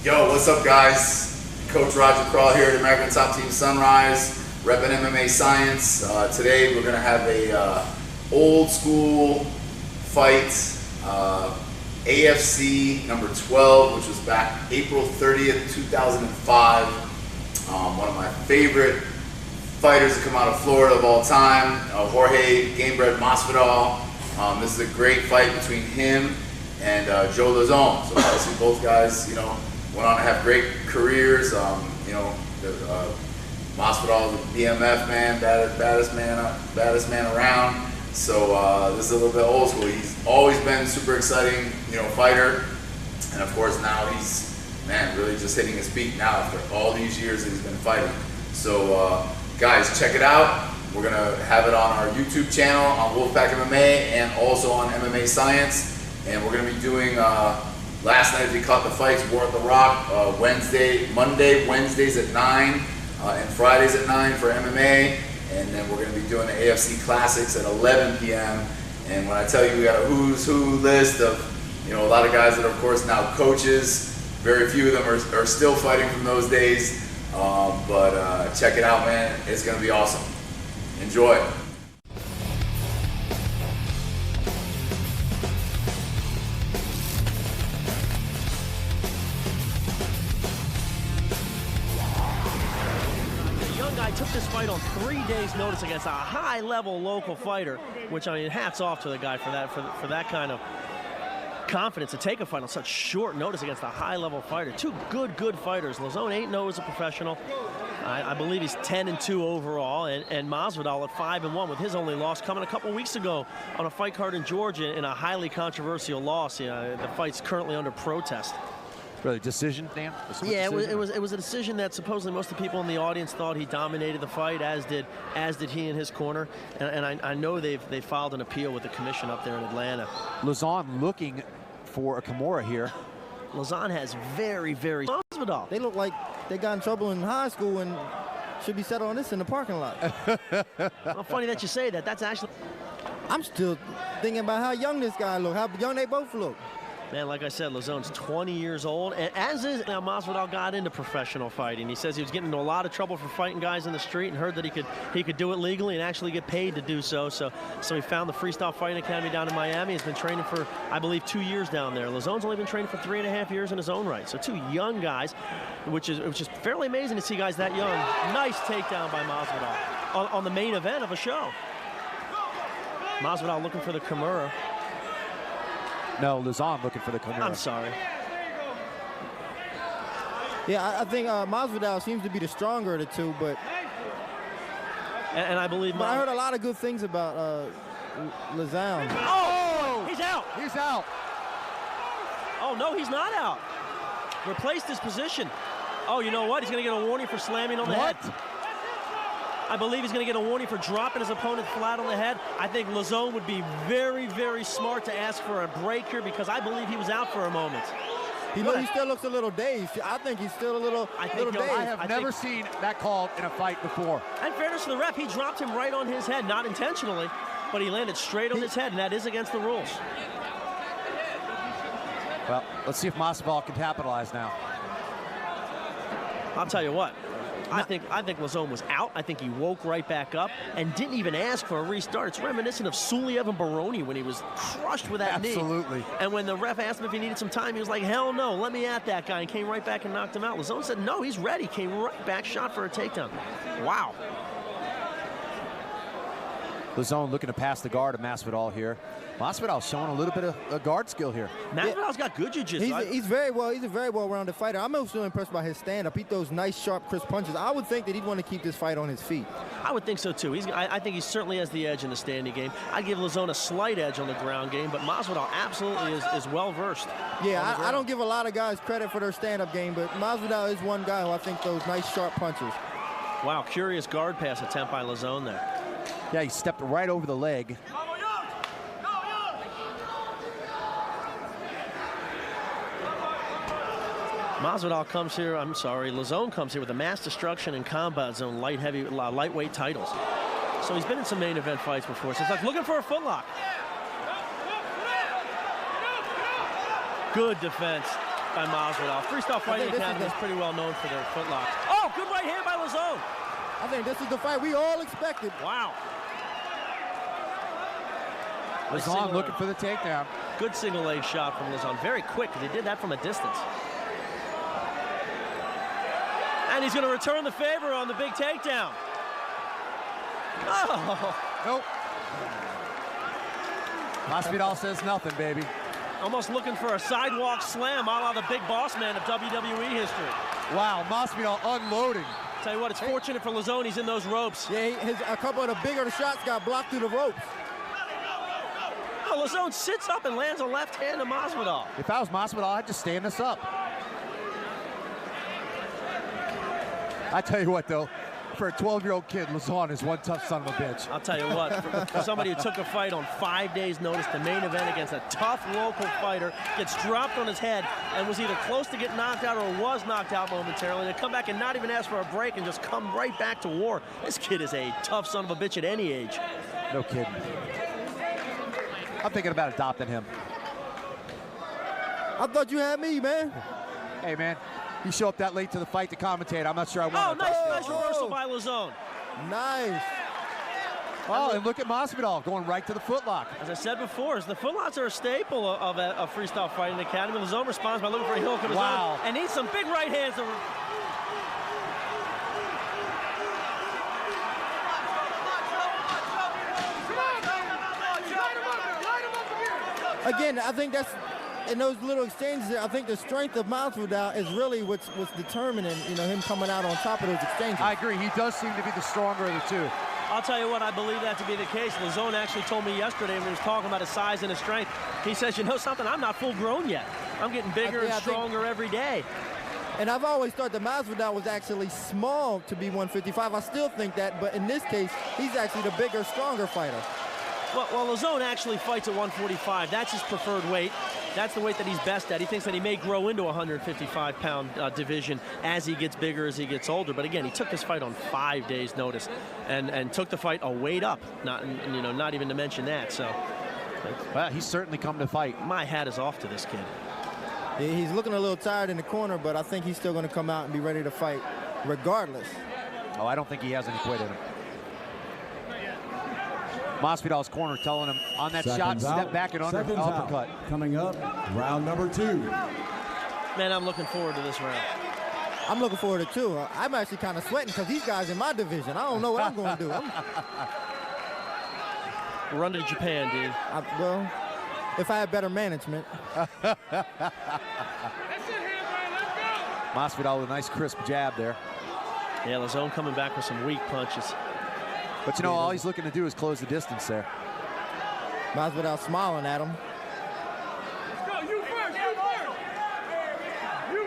Yo, what's up, guys? Coach Roger Crawl here at American Top Team Sunrise, repping MMA Science. Today we're gonna have a old school fight, AFC number 12, which was back April 30th, 2005. One of my favorite fighters to come out of Florida of all time, Jorge Gamebred Masvidal. This is a great fight between him and Joe Lauzon. So obviously both guys, went on to have great careers. Masvidal, the BMF man, baddest man around. So this is a little bit old school. He's always been super exciting, fighter, and of course now he's, really just hitting his peak now after all these years that he's been fighting. So guys, check it out. We're gonna have it on our YouTube channel, on Wolfpack MMA, and also on MMA Science. And we're gonna be doing last night, if you caught the fights, War at the Rock, Monday, Wednesdays at 9, and Fridays at 9 for MMA. And then we're going to be doing the AFC Classics at 11 p.m. And when I tell you we got a who's who list of, a lot of guys that are, of course, now coaches. Very few of them are still fighting from those days. But check it out, man. It's going to be awesome. Enjoy. Took this fight on 3 days' notice against a high-level local fighter, which, hats off to the guy for that kind of confidence to take a fight on such short notice against a high-level fighter. Two good fighters. Lauzon 8-0 as a professional. I believe he's 10-2 overall, and Masvidal at 5-1 with his only loss coming a couple weeks ago on a fight card in Georgia in a highly controversial loss. The fight's currently under protest. Really, decision, Dan? Yeah, it was a decision that supposedly most of the people in the audience thought he dominated the fight, as did he in his corner. And I know they filed an appeal with the commission up there in Atlanta. Lauzon looking for a Kimura here. Lauzon has very Masvidal. They look like they got in trouble in high school and should be settled on this in the parking lot. Well, funny that you say that. That's actually. I'm still thinking about how young this guy look, how young they both look. Man, like I said, Lauzon's 20 years old, and as is now Masvidal got into professional fighting. He says he was getting into a lot of trouble for fighting guys in the street, and heard that he could do it legally and actually get paid to do so. So he found the Freestyle Fighting Academy down in Miami. He's been training for, I believe, 2 years down there. Lauzon's only been training for 3.5 years in his own right. So two young guys, which is fairly amazing to see guys that young. Nice takedown by Masvidal on the main event of a show. Masvidal looking for the Kimura. No, Lauzon looking for the Kimura. I'm sorry. Yeah, I think Masvidal seems to be the stronger of the two, but I believe. But I heard a lot of good things about Lauzon. Oh, he's out. He's out. Oh no, he's not out. Replaced his position. Oh, you know what? He's going to get a warning for slamming on the head. I believe he's going to get a warning for dropping his opponent flat on the head. I think Lauzon would be very smart to ask for a break here, because I believe he was out for a moment. He still looks a little dazed. I think he's still a little dazed. I have never seen that called in a fight before. In fairness to the ref, he dropped him right on his head, not intentionally, but he landed straight on his head, and that is against the rules. Well, let's see if Masvidal can capitalize now. I'll tell you what. I think Lauzon was out. I think he woke right back up and didn't even ask for a restart. It's reminiscent of Suliev and Baroni when he was crushed with that knee. Absolutely. And when the ref asked him if he needed some time, he was like, hell no, let me at that guy, and came right back and knocked him out. Lauzon said, no, he's ready. Came right back, shot for a takedown. Wow. Lauzon looking to pass the guard of Masvidal here. Masvidal showing a little bit of guard skill here. Masvidal's got good jiu-jitsu. He's a very well-rounded fighter. I'm also impressed by his stand-up. He throws nice, sharp, crisp punches. I would think that he'd want to keep this fight on his feet. I would think so too. I think he certainly has the edge in the standing game. I'd give Lauzon a slight edge on the ground game, but Masvidal absolutely is well-versed. Yeah, I don't give a lot of guys credit for their stand-up game, but Masvidal is one guy who I think throws nice, sharp punches. Wow, curious guard pass attempt by Lauzon there. Yeah, he stepped right over the leg. Masvidal comes here, Lauzon comes here with a mass destruction and combat zone lightweight titles. So he's been in some main event fights before. So it's like looking for a footlock. Good defense. by Masvidal. Freestyle Fighting Academy is pretty well known for their footlocks. Oh, good right hand by lauzon. I think this is the fight we all expected. Wow. lauzon looking for the takedown. Good single leg shot from lauzon. Very quick, because he did that from a distance. And he's going to return the favor on the big takedown. Oh. Nope. Masvidal says nothing, baby. Almost looking for a sidewalk slam, a la the big boss man of WWE history. Wow, Masvidal unloading. Tell you what, it's fortunate for lauzon he's in those ropes. Yeah, a couple of the bigger shots got blocked through the ropes. Oh, lauzon sits up and lands a left hand to Masvidal. If I was Masvidal, I'd just stand this up. I tell you what, though, for a 12-year-old kid, lauzon is one tough son of a bitch. I'll tell you what, for somebody who took a fight on 5 days' notice, the main event against a tough local fighter, gets dropped on his head and was either close to get knocked out or was knocked out momentarily, to come back and not even ask for a break and just come right back to war. This kid is a tough son of a bitch at any age. No kidding. I'm thinking about adopting him. I thought you had me, man. Hey, man. You show up that late to the fight to commentate. I'm not sure I want to. Oh, nice reversal by lauzon. Nice. Oh, and look at Masvidal going right to the footlock. As I said before, the footlocks are a staple of Freestyle Fighting Academy. lauzon responds by looking for a heel hook of his own. And needs some big right hands. Again, I think that's, in those little exchanges there, I think the strength of Masvidal is really what's determining, him coming out on top of those exchanges. I agree. He does seem to be the stronger of the two. I'll tell you what, I believe that to be the case. lauzon actually told me yesterday when he was talking about his size and his strength, he says, you know something, I'm not full grown yet. I'm getting bigger and stronger every day. And I've always thought that Masvidal was actually small to be 155. I still think that, but in this case, he's actually the bigger, stronger fighter. Well, lauzon actually fights at 145. That's his preferred weight. That's the weight that he's best at. He thinks that he may grow into a 155-pound division as he gets bigger, as he gets older. But again, he took this fight on 5 days' notice, and took the fight a weight up. Not even to mention that. So, well, he's certainly come to fight. My hat is off to this kid. Yeah, he's looking a little tired in the corner, but I think he's still going to come out and be ready to fight, regardless. Oh, I don't think he has any quit in him. Masvidal's corner telling him on that shot, step back and under uppercut. Coming up, round number 2. Man, I'm looking forward to this round. I'm looking forward to it too. I'm actually kind of sweating because these guys in my division, I don't know what I'm going to do. Run to Japan, Dean. Well, if I had better management. Masvidal with a nice crisp jab there. Yeah, lauzon coming back with some weak punches. But all he's looking to do is close the distance there. Masvidal smiling at him. Let's go, you first, you first. You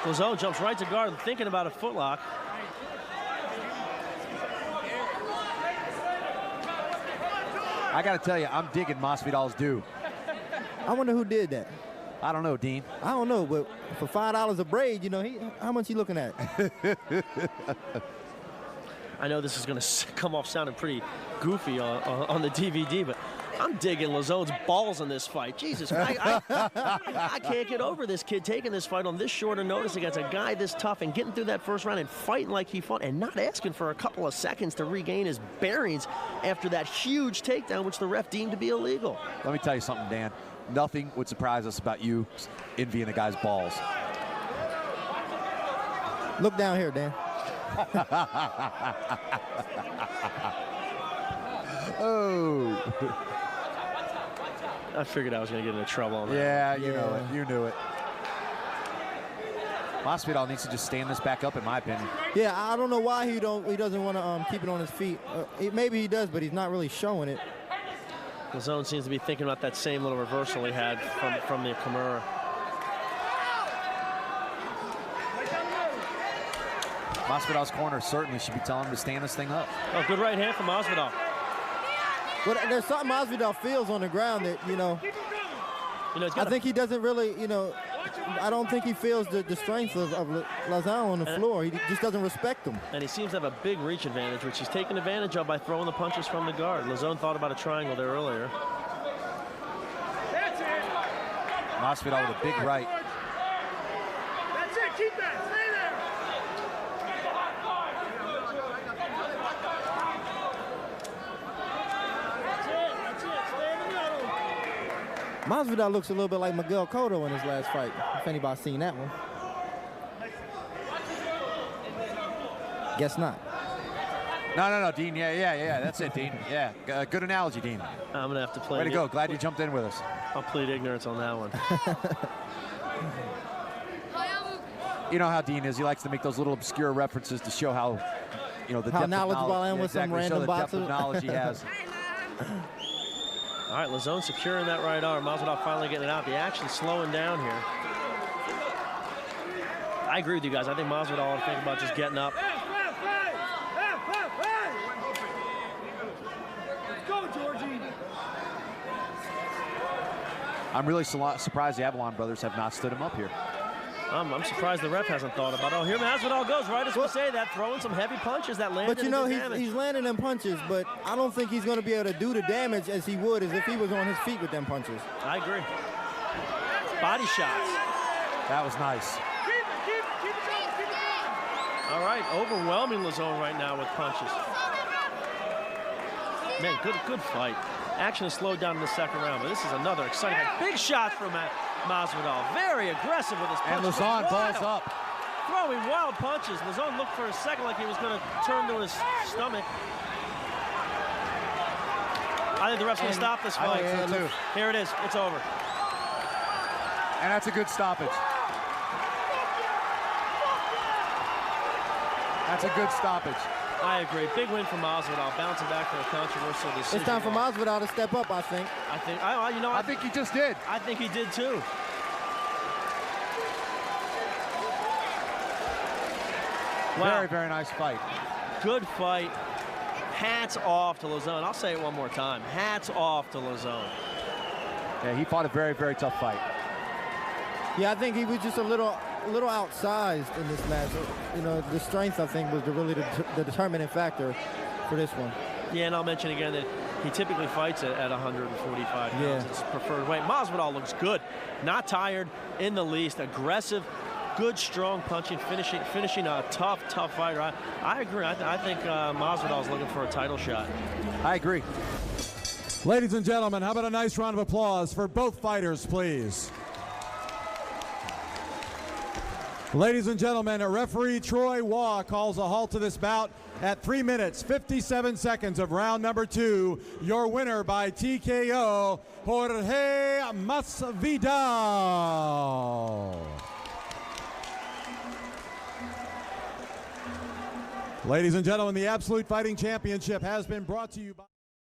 first. lauzon jumps right to guard, thinking about a footlock. I got to tell you, I'm digging Masvidal's due. I wonder who did that. I don't know, Dean. I don't know, but for $5 a braid, how much he looking at? I know this is going to come off sounding pretty goofy on the DVD, but I'm digging lauzon's balls in this fight. Jesus, I can't get over this kid taking this fight on this short a notice against a guy this tough and getting through that first round and fighting like he fought and not asking for a couple of seconds to regain his bearings after that huge takedown, which the ref deemed to be illegal. Let me tell you something, Dan. Nothing would surprise us about you envying a guy's balls. Look down here, Dan. Oh. I figured I was going to get into trouble on that. Yeah, you know it. You knew it. Masvidal needs to just stand this back up, in my opinion. Yeah, I don't know why he doesn't want to keep it on his feet. Maybe he does, but he's not really showing it. lauzon seems to be thinking about that same little reversal he had from the Kimura. Masvidal's corner certainly should be telling him to stand this thing up. Oh, good right hand from Masvidal. But there's something Masvidal feels on the ground that, I think he doesn't really, I don't think he feels the strength of lauzon on the floor. He just doesn't respect him. And he seems to have a big reach advantage, which he's taken advantage of by throwing the punches from the guard. lauzon thought about a triangle there earlier. Masvidal with a big right. That's it. Keep that. Stay there. That's it. Stay in the middle. Masvidal looks a little bit like Miguel Cotto in his last fight, if anybody's seen that one. Guess not. No, Dean. Yeah. That's it, Dean. Yeah, good analogy, Dean. I'm gonna have to play. Way to go. Glad you jumped in with us. I'll plead ignorance on that one. You know how Dean is. He likes to make those little obscure references to show how, the how depth knowledgeable of I am with some random show the depth of knowledge he has. All right, lauzon securing that right arm. Masvidal finally getting it out. The action slowing down here. I agree with you guys. I think Masvidal ought to think about just getting up. Let's go, Georgie. I'm really surprised the Avalon brothers have not stood him up here. I'm surprised the ref hasn't thought about it. Oh, here Masvidal goes, right as we say that, throwing some heavy punches that landed. But he's landing them punches, but I don't think he's going to be able to do the damage as he would as if he was on his feet with them punches. I agree. Body shots. That was nice. Keep it going. All right, overwhelming lauzon right now with punches. Man, good fight. Action is slowed down in the second round, but this is another exciting fight. Big shot from Masvidal. Very aggressive with his punches. And lauzon balls up. Throwing wild punches. Lauzon looked for a second like he was going to turn to his stomach. I think the ref's going to stop this fight. I think so too. Here it is. It's over. And that's a good stoppage. That's a good stoppage. I agree. Big win for Masvidal, bouncing back from a controversial decision. It's time for Masvidal to step up, I think. I think he just did. I think he did too. Wow. Very, very nice fight. Good fight. Hats off to lauzon. I'll say it one more time. Hats off to lauzon. Yeah, he fought a very, very tough fight. Yeah, I think he was just a little outsized in this match. The strength, I think, was the determining factor for this one. Yeah, and I'll mention again that he typically fights at 145 pounds. Yeah. It's his preferred weight. Masvidal looks good. Not tired in the least. Aggressive, good, strong punching, finishing a tough fighter. I agree. I think Masvidal is looking for a title shot. I agree. Ladies and gentlemen, how about a nice round of applause for both fighters, please? Ladies and gentlemen, referee Troy Waugh calls a halt to this bout at 3 minutes, 57 seconds of round number 2. Your winner by TKO, Jorge Masvidal. Ladies and gentlemen, the Absolute Fighting Championship has been brought to you by...